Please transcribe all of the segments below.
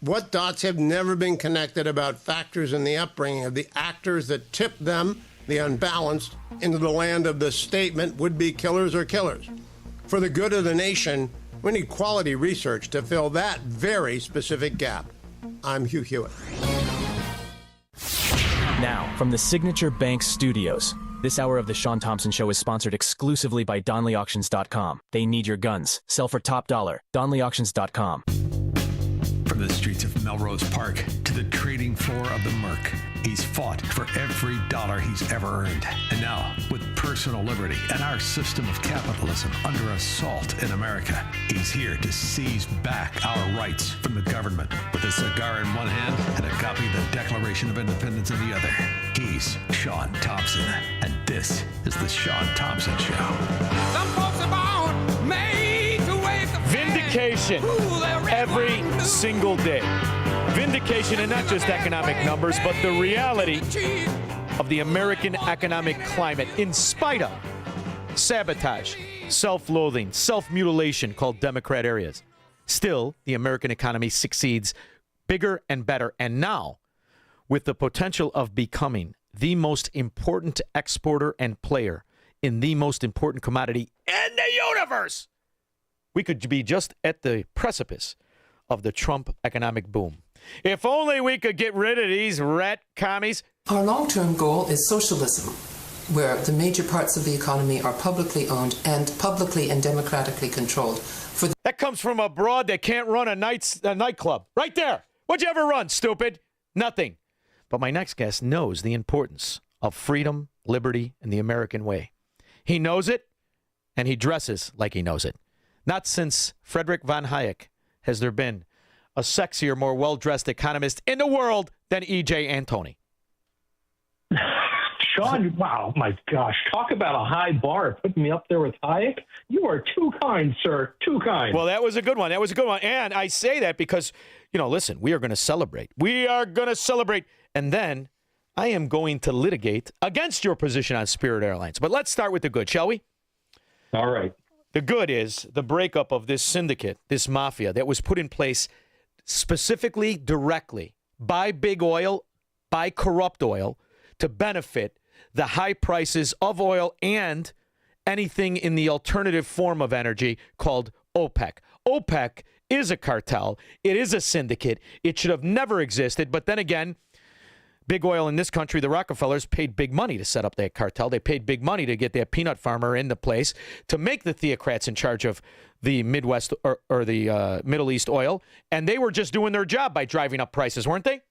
What dots have never been connected about factors in the upbringing of the actors that tip them, the unbalanced, into the land of the statement would-be killers or killers? For the good of the nation, we need quality research to fill that very specific gap. I'm Hugh Hewitt. Now, from the Signature Bank Studios, this hour of the Shaun Thompson Show is sponsored exclusively by DonleyAuctions.com. They need your guns. Sell for top dollar. DonleyAuctions.com. From the streets of Melrose Park to the trading floor of the Merc, he's fought for every dollar he's ever earned. And now, with personal liberty and our system of capitalism under assault in America, he's here to seize back our rights from the government with a cigar in one hand and a copy of the Declaration of Independence in the other. He's Shaun Thompson, and this is the Shaun Thompson Show. Some folks are born made to wave the Vindication every single day. Vindication, and not just economic numbers, but the reality of the American economic climate in spite of sabotage, self-loathing, self-mutilation called Democrat areas. Still, the American economy succeeds bigger and better, and now with the potential of becoming the most important exporter and player in the most important commodity in the universe. We could be just at the precipice of the Trump economic boom. If only we could get rid of these rat commies. Our long-term goal is socialism, where the major parts of the economy are publicly owned and publicly and democratically controlled. That comes from a broad that can't run a nightclub. Right there. What'd you ever run, stupid? Nothing. But my next guest knows the importance of freedom, liberty, and the American way. He knows it, and he dresses like he knows it. Not since Friedrich von Hayek has there been a sexier, more well-dressed economist in the world than E.J. Antoni. Shaun, wow, my gosh. Talk about a high bar, putting me up there with Hayek. You are too kind, sir, too kind. Well, that was a good one. And I say that because, listen, we are going to celebrate. We are going to celebrate. And then I am going to litigate against your position on Spirit Airlines. But let's start with the good, shall we? All right. The good is the breakup of this syndicate, this mafia that was put in place specifically, directly by big oil, by corrupt oil, to benefit the high prices of oil and anything in the alternative form of energy called OPEC. OPEC is a cartel. It is a syndicate. It should have never existed. But then again, big oil in this country, the Rockefellers paid big money to set up that cartel. They paid big money to get that peanut farmer into place, to make the theocrats in charge of the Midwest or the Middle East oil. And they were just doing their job by driving up prices, weren't they?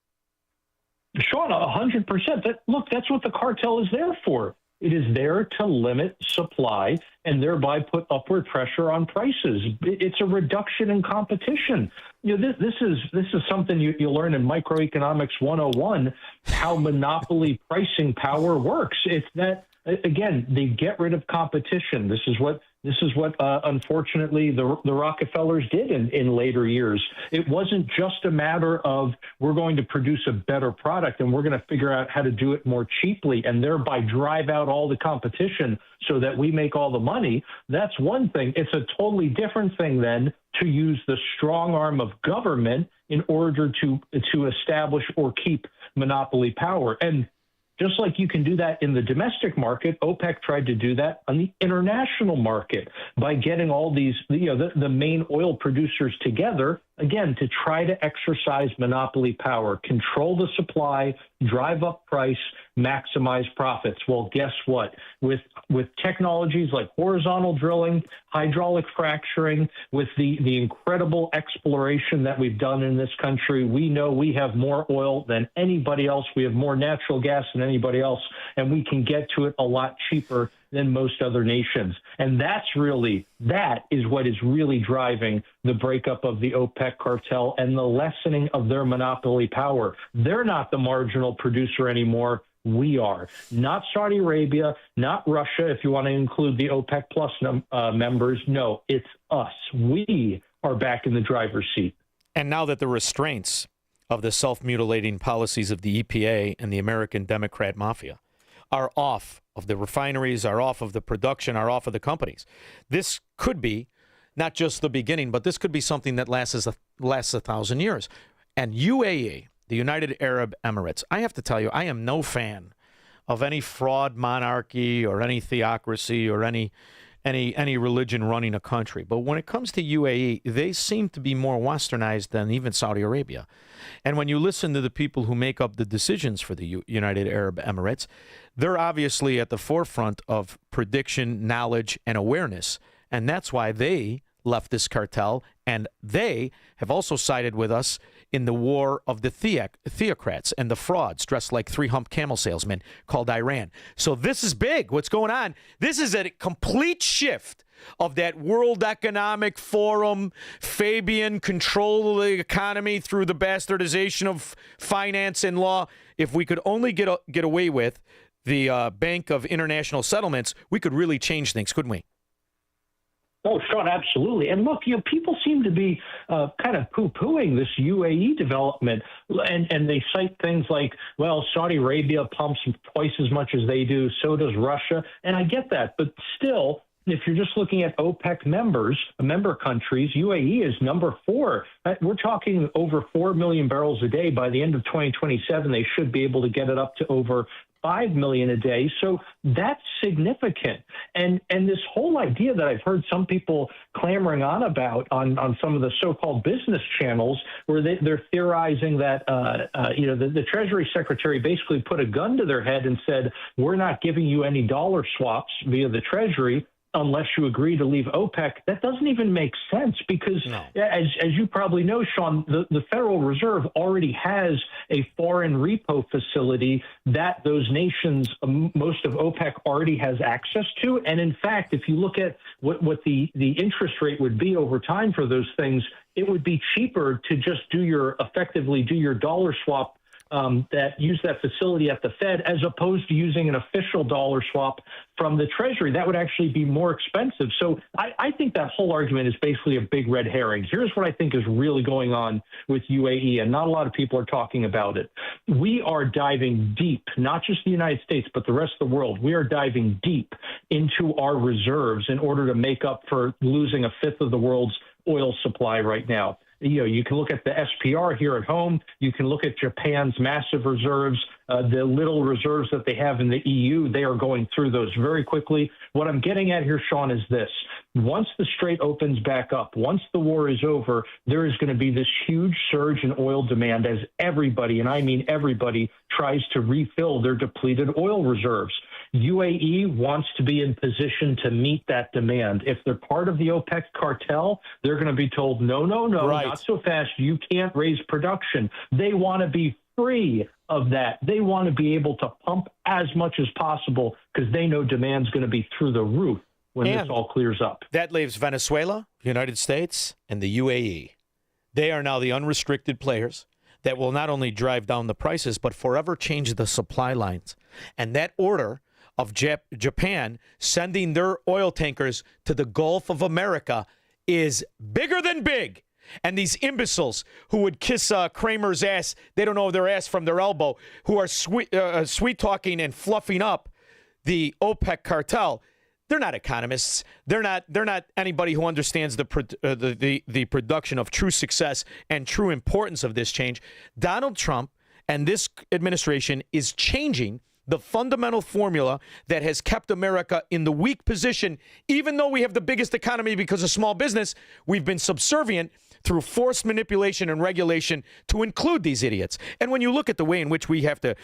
Shaun, 100%. Look, that's what the cartel is there for. It is there to limit supply and thereby put upward pressure on prices. It's a reduction in competition. This is something you learn in Microeconomics 101, how monopoly pricing power works. It's that, again, they get rid of competition. This is what unfortunately the Rockefellers did in later years. It wasn't just a matter of we're going to produce a better product and we're going to figure out how to do it more cheaply and thereby drive out all the competition so that we make all the money. That's one thing. It's a totally different thing then to use the strong arm of government in order to establish or keep monopoly power. And just like you can do that in the domestic market, OPEC tried to do that on the international market by getting all these, the main oil producers together, again, to try to exercise monopoly power, control the supply, drive up price, maximize profits. Well, guess what? With technologies like horizontal drilling, hydraulic fracturing, with the incredible exploration that we've done in this country, we know we have more oil than anybody else. We have more natural gas than anybody else, and we can get to it a lot cheaper than most other nations. And that is what is really driving the breakup of the OPEC cartel and the lessening of their monopoly power. They're not the marginal producer anymore. We are. Not Saudi Arabia, not Russia, if you want to include the OPEC Plus members. No, it's us. We are back in the driver's seat. And now that the restraints of the self-mutilating policies of the EPA and the American Democrat mafia are off of the refineries, are off of the production, are off of the companies, this could be not just the beginning, but this could be something that lasts 1,000 years. And UAE, the United Arab Emirates, I have to tell you, I am no fan of any fraud monarchy or any theocracy or any religion running a country. But when it comes to UAE, they seem to be more westernized than even Saudi Arabia. And when you listen to the people who make up the decisions for the United Arab Emirates, they're obviously at the forefront of prediction, knowledge, and awareness. And that's why they left this cartel, and they have also sided with us in the war of the theocrats and the frauds dressed like three-hump camel salesmen called Iran. So this is big. What's going on? This is a complete shift of that World Economic Forum, Fabian control of the economy through the bastardization of finance and law. If we could only get away with the Bank of International Settlements, we could really change things, couldn't we? Oh, Shaun, absolutely. And look, people seem to be kind of poo-pooing this UAE development, and they cite things like, well, Saudi Arabia pumps twice as much as they do, so does Russia, and I get that. But still, if you're just looking at OPEC member countries, UAE is number 4. We're talking over 4 million barrels a day. By the end of 2027, they should be able to get it up to over 5 million a day. So that's significant. And this whole idea that I've heard some people clamoring on about on some of the so-called business channels, where they're theorizing that, the Treasury Secretary basically put a gun to their head and said, we're not giving you any dollar swaps via the Treasury unless you agree to leave OPEC. That doesn't even make sense because, as you probably know, Shaun, the Federal Reserve already has a foreign repo facility that those nations, most of OPEC, already has access to. And in fact, if you look at what the interest rate would be over time for those things, it would be cheaper to just effectively do your dollar swap that use that facility at the Fed, as opposed to using an official dollar swap from the Treasury. That would actually be more expensive. So I think that whole argument is basically a big red herring. Here's what I think is really going on with UAE, and not a lot of people are talking about it. We are diving deep, not just the United States, but the rest of the world. We are diving deep into our reserves in order to make up for losing a fifth of the world's oil supply right now. You can look at the SPR here at home. You can look at Japan's massive reserves, the little reserves that they have in the EU. They are going through those very quickly. What I'm getting at here, Shaun, is this. Once the Strait opens back up, once the war is over, there is going to be this huge surge in oil demand as everybody, and I mean everybody, tries to refill their depleted oil reserves. UAE wants to be in position to meet that demand. If they're part of the OPEC cartel, they're going to be told, no, right. Not so fast. You can't raise production. They want to be free of that. They want to be able to pump as much as possible because they know demand's going to be through the roof when this all clears up. That leaves Venezuela, the United States, and the UAE. They are now the unrestricted players that will not only drive down the prices, but forever change the supply lines. And that order of Japan sending their oil tankers to the Gulf of America is bigger than big. And these imbeciles who would kiss Kramer's ass, they don't know their ass from their elbow, who are sweet-talking and fluffing up the OPEC cartel, they're not economists. They're not anybody who understands the production of true success and true importance of this change. Donald Trump and this administration is changing the fundamental formula that has kept America in the weak position. Even though we have the biggest economy because of small business, we've been subservient through forced manipulation and regulation to include these idiots. And when you look at the way in which we have to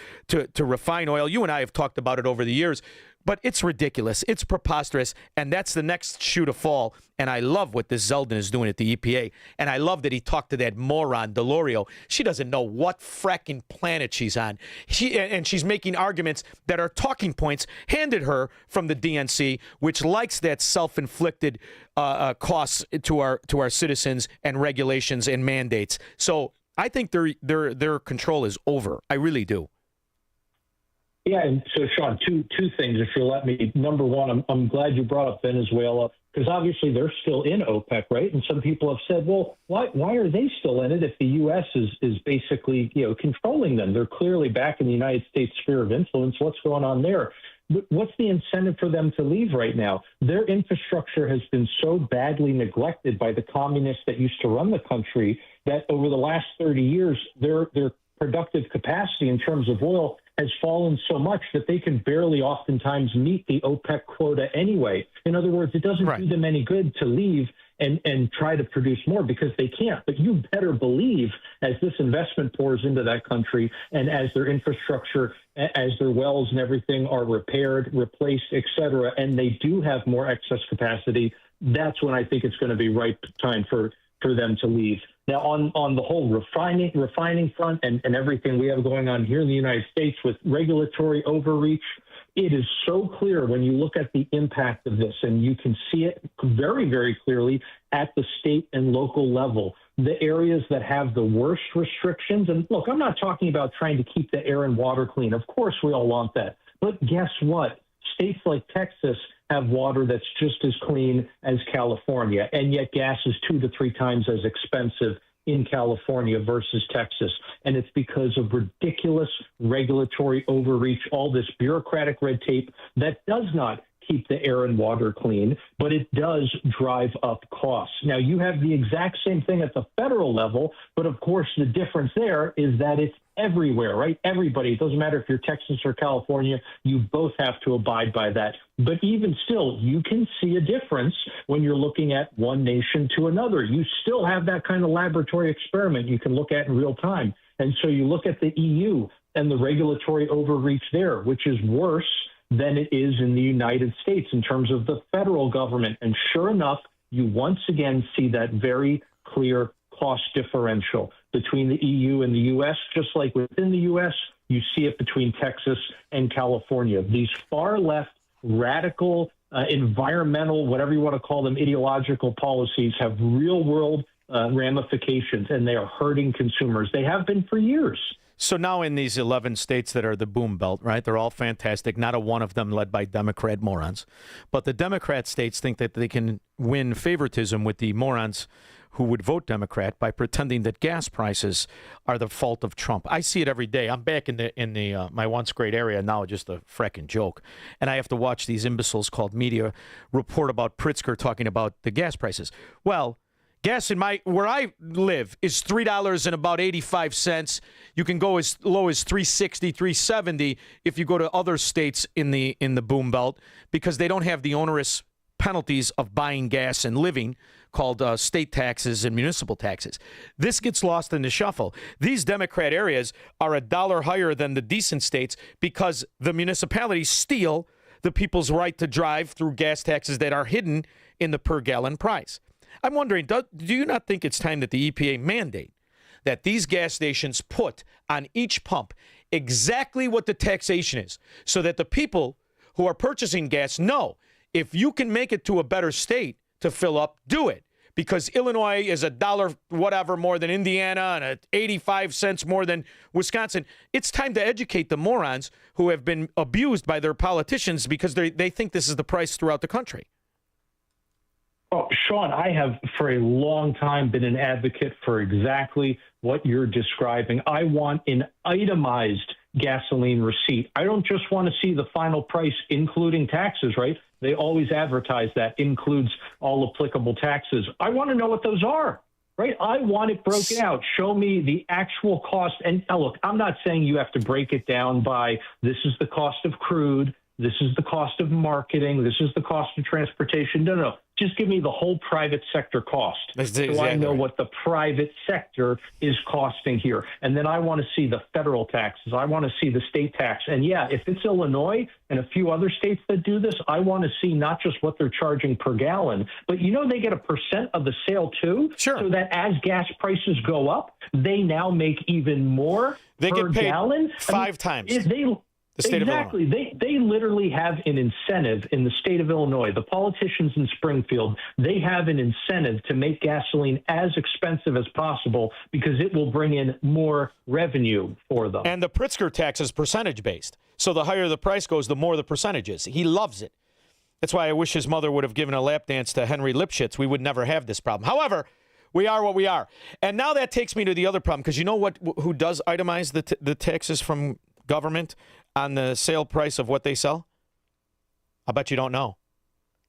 refine oil, you and I have talked about it over the years, but it's ridiculous. It's preposterous, and that's the next shoe to fall. And I love what this Zeldin is doing at the EPA, and I love that he talked to that moron, Delorio. She doesn't know what fracking planet she's on. She's making arguments that are talking points handed her from the DNC, which likes that self-inflicted costs to our citizens and regulations and mandates. So I think their control is over. I really do. Yeah, and so, Shaun, two things, if you'll let me. Number one, I'm glad you brought up Venezuela, because obviously they're still in OPEC, right? And some people have said, well, why are they still in it if the U.S. is basically, controlling them? They're clearly back in the United States sphere of influence. What's going on there? What's the incentive for them to leave right now? Their infrastructure has been so badly neglected by the communists that used to run the country that over the last 30 years, their productive capacity in terms of oil has fallen so much that they can barely oftentimes meet the OPEC quota anyway. In other words, it doesn't do them any good to leave and try to produce more because they can't. But you better believe as this investment pours into that country and as their infrastructure, as their wells and everything are repaired, replaced, et cetera, and they do have more excess capacity, that's when I think it's going to be right time for them to leave. Now, on the whole refining front and everything we have going on here in the United States with regulatory overreach, it is so clear when you look at the impact of this, and you can see it very, very clearly at the state and local level. The areas that have the worst restrictions, and look, I'm not talking about trying to keep the air and water clean. Of course, we all want that. But guess what? States like Texas have water that's just as clean as California, and yet gas is 2 to 3 times as expensive in California versus Texas. And it's because of ridiculous regulatory overreach, all this bureaucratic red tape that does not keep the air and water clean, but it does drive up costs. Now, you have the exact same thing at the federal level, but of course the difference there is that it's everywhere, right? Everybody, it doesn't matter if you're Texas or California, you both have to abide by that. But even still, you can see a difference when you're looking at one nation to another. You still have that kind of laboratory experiment you can look at in real time. And so you look at the EU and the regulatory overreach there, which is worse than it is in the United States in terms of the federal government. And sure enough, you once again see that very clear cost differential between the EU and the U.S., just like within the U.S., you see it between Texas and California. These far left, radical, environmental, whatever you want to call them, ideological policies have real world ramifications, and they are hurting consumers. They have been for years. So now in these 11 states that are the boom belt, right, they're all fantastic, not a one of them led by Democrat morons. But the Democrat states think that they can win favoritism with the morons who would vote Democrat by pretending that gas prices are the fault of Trump. I see it every day. I'm back in the my once great area, now just a frickin' joke. And I have to watch these imbeciles called media report about Pritzker talking about the gas prices. Well, gas in where I live is $3 and about 85 cents. You can go as low as $3.60, $3.70 if you go to other states in the boom belt because they don't have the onerous penalties of buying gas and living called state taxes and municipal taxes. This gets lost in the shuffle. These Democrat areas are $1 higher than the decent states because the municipalities steal the people's right to drive through gas taxes that are hidden in the per gallon price. I'm wondering, do you not think it's time that the EPA mandate that these gas stations put on each pump exactly what the taxation is so that the people who are purchasing gas know if you can make it to a better state to fill up, do it. Because Illinois is $1 whatever more than Indiana and 85 cents more than Wisconsin. It's time to educate the morons who have been abused by their politicians because they think this is the price throughout the country. Oh, Shaun, I have for a long time been an advocate for exactly what you're describing. I want an itemized gasoline receipt. I don't just want to see the final price, including taxes, right? They always advertise that includes all applicable taxes. I want to know what those are, right? I want it broken out. Show me the actual cost. And look, I'm not saying you have to break it down by this is the cost of crude, this is the cost of marketing, this is the cost of transportation. No. Just give me the whole private sector cost. So I know what the private sector is costing here. And then I want to see the federal taxes. I want to see the state tax. And yeah, if it's Illinois and a few other states that do this, I want to see not just what they're charging per gallon, but they get a % of the sale too. Sure. So that as gas prices go up, they now make even more they per get paid gallon. 5 times. The state exactly. Of Illinois. They literally have an incentive in the state of Illinois. The politicians in Springfield, they have an incentive to make gasoline as expensive as possible because it will bring in more revenue for them. And the Pritzker tax is percentage-based. So the higher the price goes, the more the percentage is. He loves it. That's why I wish his mother would have given a lap dance to Henry Lipschitz. We would never have this problem. However, we are what we are. And now that takes me to the other problem, because you know who does itemize the taxes from government on the sale price of what they sell? I bet you don't know.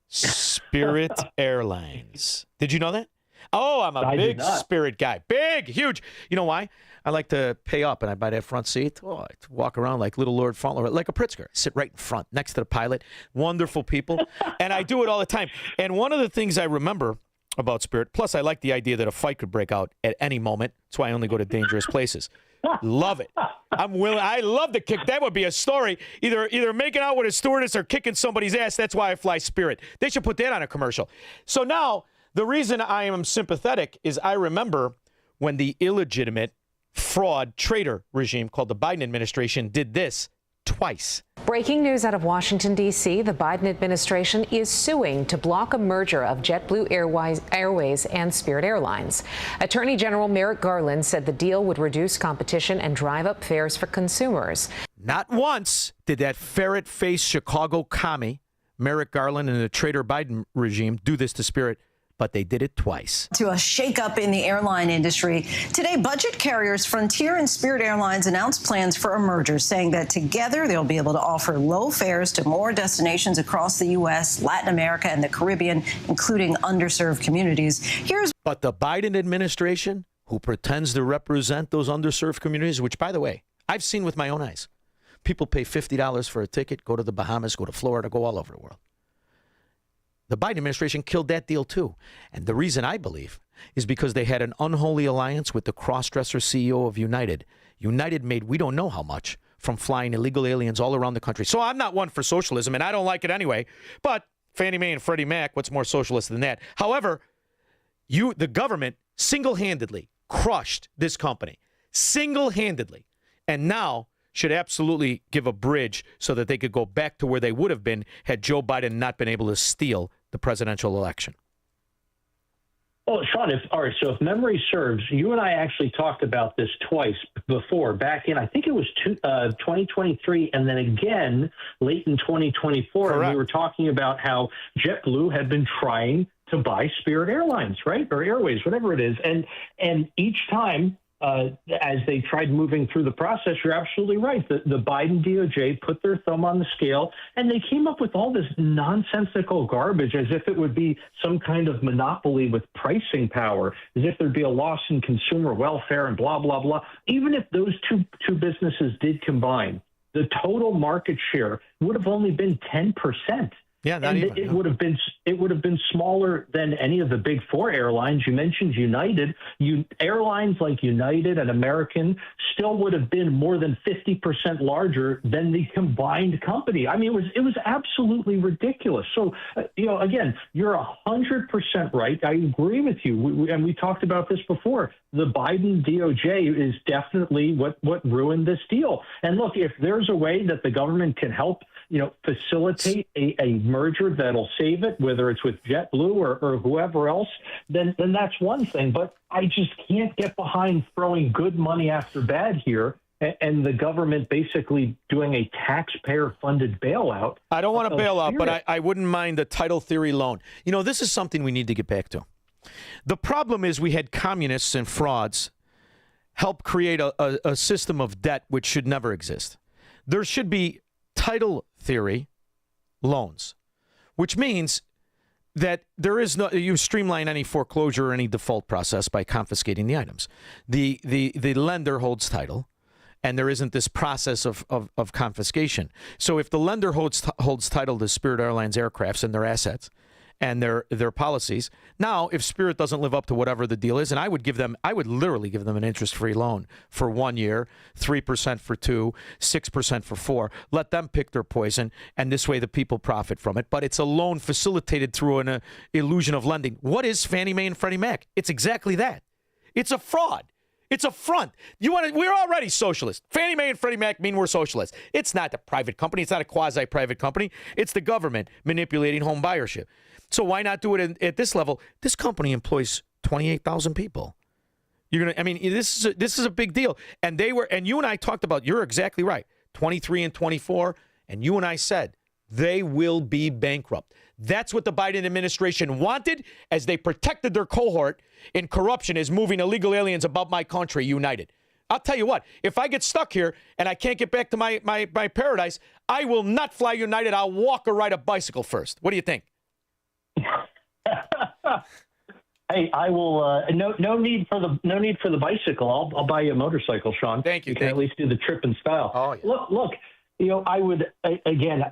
Spirit Airlines. Did you know that? Oh, I'm a big Spirit guy. Big, huge. You know why? I like to pay up, and I buy that front seat. Oh, I walk around like little Lord Fauntleroy, like a Pritzker. Sit right in front, next to the pilot. Wonderful people. And I do it all the time. And one of the things I remember about Spirit, plus I like the idea that a fight could break out at any moment. That's why I only go to dangerous places. Love it. I'm willing. I love the kick. That would be a story. Either making out with a stewardess or kicking somebody's ass. That's why I fly Spirit. They should put that on a commercial. So now, the reason I am sympathetic is I remember when the illegitimate fraud traitor regime called the Biden administration did this twice. Breaking news out of Washington, D.C. The Biden administration is suing to block a merger of JetBlue Airways and Spirit Airlines. Attorney General Merrick Garland said the deal would reduce competition and drive up fares for consumers. Not once did that ferret-faced Chicago commie, Merrick Garland, and the traitor Biden regime do this to Spirit, but they did it twice. To a shakeup in the airline industry. Today, budget carriers Frontier and Spirit Airlines announced plans for a merger, saying that together they'll be able to offer low fares to more destinations across the U.S., Latin America, and the Caribbean, including underserved communities. But the Biden administration, who pretends to represent those underserved communities, which, by the way, I've seen with my own eyes. People pay $50 for a ticket, go to the Bahamas, go to Florida, go all over the world. The Biden administration killed that deal, too. And the reason I believe is because they had an unholy alliance with the cross-dresser CEO of United. United made we don't know how much from flying illegal aliens all around the country. So I'm not one for socialism, and I don't like it anyway. But Fannie Mae and Freddie Mac, what's more socialist than that? However, the government single-handedly crushed this company. Single-handedly. And now should absolutely give a bridge so that they could go back to where they would have been had Joe Biden not been able to steal the presidential election. Well, Shaun, so if memory serves, you and I actually talked about this twice before, back in, I think it was 2023, and then again late in 2024. Correct. And we were talking about how JetBlue had been trying to buy Spirit Airlines, right? Or Airways, whatever it is. And each time, as they tried moving through the process, you're absolutely right. The Biden DOJ put their thumb on the scale, and they came up with all this nonsensical garbage as if it would be some kind of monopoly with pricing power, as if there'd be a loss in consumer welfare and blah, blah, blah. Even if those two businesses did combine, the total market share would have only been 10%. Yeah, not and even. It would have been smaller than any of the big four airlines. You mentioned United. Airlines like United and American still would have been more than 50% larger than the combined company. I mean, it was absolutely ridiculous. So, again, you're 100% right. I agree with you. And we talked about this before. The Biden DOJ is definitely what ruined this deal. And look, if there's a way that the government can help, facilitate a merger that'll save it, whether it's with JetBlue or whoever else, then that's one thing. But I just can't get behind throwing good money after bad here and the government basically doing a taxpayer-funded bailout. I don't want to bail out, but I wouldn't mind the title theory loan. This is something we need to get back to. The problem is we had communists and frauds help create a system of debt which should never exist. There should be title theory loans, which means that there is no, you streamline any foreclosure or any default process by confiscating the items. The lender holds title, and there isn't this process of confiscation. So if the lender holds title to Spirit Airlines aircrafts and their assets and their policies, now if Spirit doesn't live up to whatever the deal is, and I would literally give them an interest-free loan for 1 year, 3% for 2, 6% for 4. Let them pick their poison, and this way the people profit from it. But it's a loan facilitated through an illusion of lending. What is Fannie Mae and Freddie Mac? It's exactly that. It's a fraud. It's a front. We're already socialist. Fannie Mae and Freddie Mac mean we're socialists. It's not the private company. It's not a quasi-private company. It's the government manipulating home buyership. So why not do it at this level? This company employs 28,000 people. This is a big deal. And you and I talked about, you're exactly right, 23 and 24, and you and I said they will be bankrupt. That's what the Biden administration wanted as they protected their cohort in corruption as moving illegal aliens above my country, United. I'll tell you what, if I get stuck here and I can't get back to my paradise, I will not fly United. I'll walk or ride a bicycle first. What do you think? Hey, I will. No need for the bicycle. I'll buy you a motorcycle, Shaun. Thank you. You can at least do the trip in style. Oh, yeah. Look. I would again.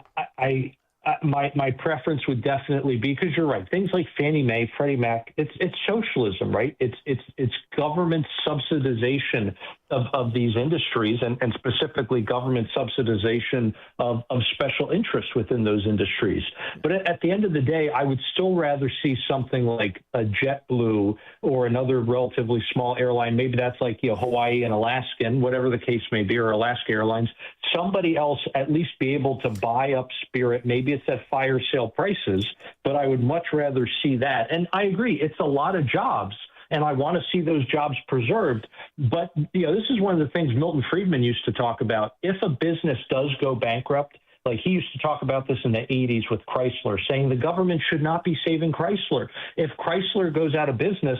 My preference would definitely be, because you're right. Things like Fannie Mae, Freddie Mac. It's socialism, right? It's government subsidization of these industries, and specifically government subsidization of special interests within those industries. But at the end of the day, I would still rather see something like a JetBlue or another relatively small airline. Maybe that's like Hawaii and Alaskan, whatever the case may be, or Alaska Airlines. Somebody else at least be able to buy up Spirit. Maybe it's at fire sale prices, but I would much rather see that. And I agree, it's a lot of jobs, and I want to see those jobs preserved. But this is one of the things Milton Friedman used to talk about. If a business does go bankrupt, like he used to talk about this in the 80s with Chrysler, saying the government should not be saving Chrysler. If Chrysler goes out of business,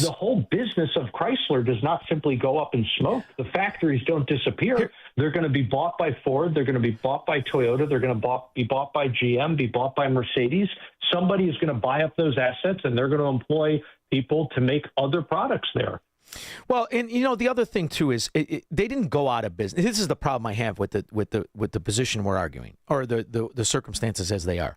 the whole business of Chrysler does not simply go up in smoke. The factories don't disappear. They're going to be bought by Ford. They're going to be bought by Toyota. They're going to be bought by GM, be bought by Mercedes. Somebody is going to buy up those assets, and they're going to employ people to make other products there. Well, and the other thing too is they didn't go out of business. This is the problem I have with the position we're arguing, or the circumstances as they are.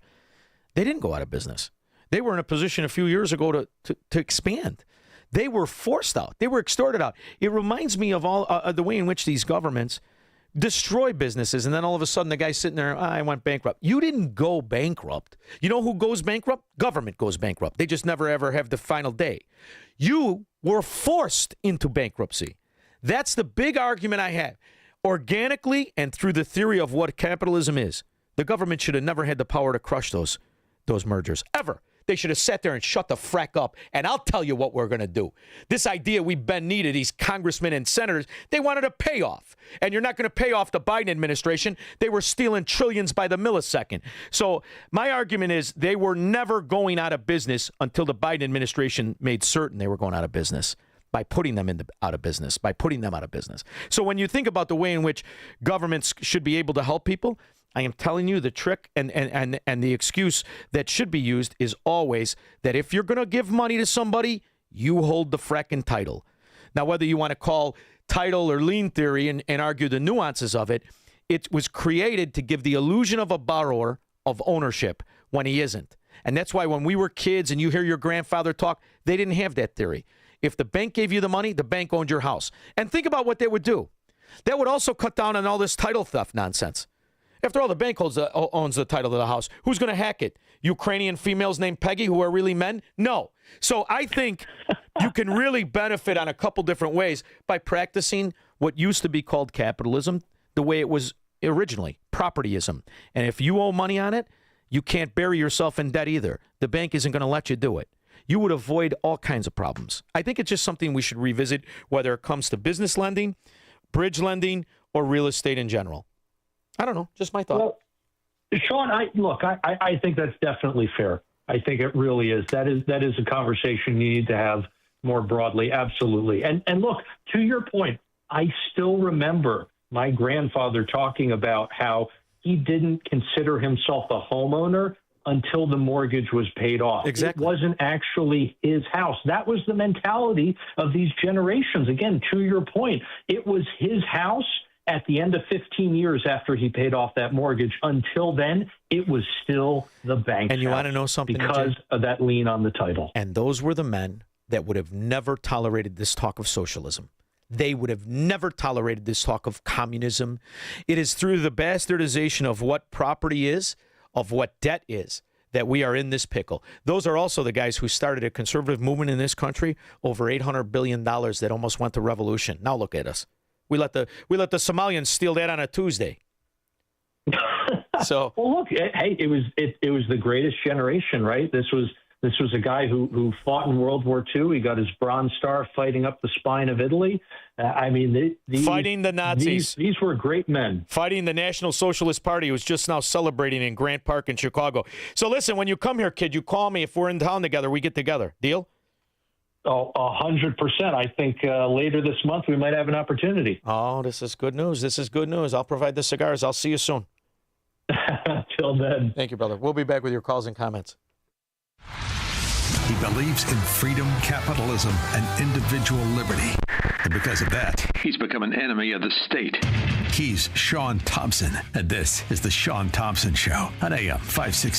They didn't go out of business. They were in a position a few years ago to expand. They were forced out. They were extorted out. It reminds me of all the way in which these governments destroy businesses, and then all of a sudden the guy's sitting there, I went bankrupt. You didn't go bankrupt. You know who goes bankrupt? Government goes bankrupt. They just never, ever have the final day. You were forced into bankruptcy. That's the big argument I have. Organically and through the theory of what capitalism is, the government should have never had the power to crush those mergers, ever. They should have sat there and shut the frack up, and I'll tell you what we're going to do. This idea we bend knee to these congressmen and senators, they wanted a payoff, and you're not going to pay off the Biden administration. They were stealing trillions by the millisecond. So my argument is they were never going out of business until the Biden administration made certain they were going out of business by putting them out of business. So when you think about the way in which governments should be able to help people, I am telling you the trick and the excuse that should be used is always that if you're going to give money to somebody, you hold the fracking title. Now, whether you want to call title or lien theory and argue the nuances of it, it was created to give the illusion of a borrower of ownership when he isn't. And that's why when we were kids and you hear your grandfather talk, they didn't have that theory. If the bank gave you the money, the bank owned your house. And think about what they would do. That would also cut down on all this title theft nonsense. After all, the bank owns the title of the house. Who's going to hack it? Ukrainian females named Peggy who are really men? No. So I think you can really benefit on a couple different ways by practicing what used to be called capitalism the way it was originally, propertyism. And if you owe money on it, you can't bury yourself in debt either. The bank isn't going to let you do it. You would avoid all kinds of problems. I think it's just something we should revisit, whether it comes to business lending, bridge lending, or real estate in general. I don't know, just my thought. Well, Shaun, I think that's definitely fair. I think it really is. That is a conversation you need to have more broadly. Absolutely. And look, to your point, I still remember my grandfather talking about how he didn't consider himself a homeowner until the mortgage was paid off. Exactly. It wasn't actually his house. That was the mentality of these generations. Again, to your point, it was his house at the end of 15 years after he paid off that mortgage. Until then, it was still the bank's And you house want to know something? because of that lien on the title. And those were the men that would have never tolerated this talk of socialism. They would have never tolerated this talk of communism. It is through the bastardization of what property is, of what debt is, that we are in this pickle. Those are also the guys who started a conservative movement in this country, over $800 billion that almost went to revolution. Now look at us. We let the Somalians steal that on a Tuesday. So well, look, hey, it was the greatest generation, right? This was a guy who fought in World War II. He got his Bronze Star fighting up the spine of Italy. Fighting the Nazis. These were great men. Fighting the National Socialist Party, who's just now celebrating in Grant Park in Chicago. So listen, when you come here, kid, you call me. If we're in town together, we get together. Deal? Oh, 100%. I think later this month we might have an opportunity. Oh, this is good news. This is good news. I'll provide the cigars. I'll see you soon. Till then. Thank you, brother. We'll be back with your calls and comments. He believes in freedom, capitalism, and individual liberty. And because of that, he's become an enemy of the state. He's Shaun Thompson, and this is The Shaun Thompson Show on AM 560.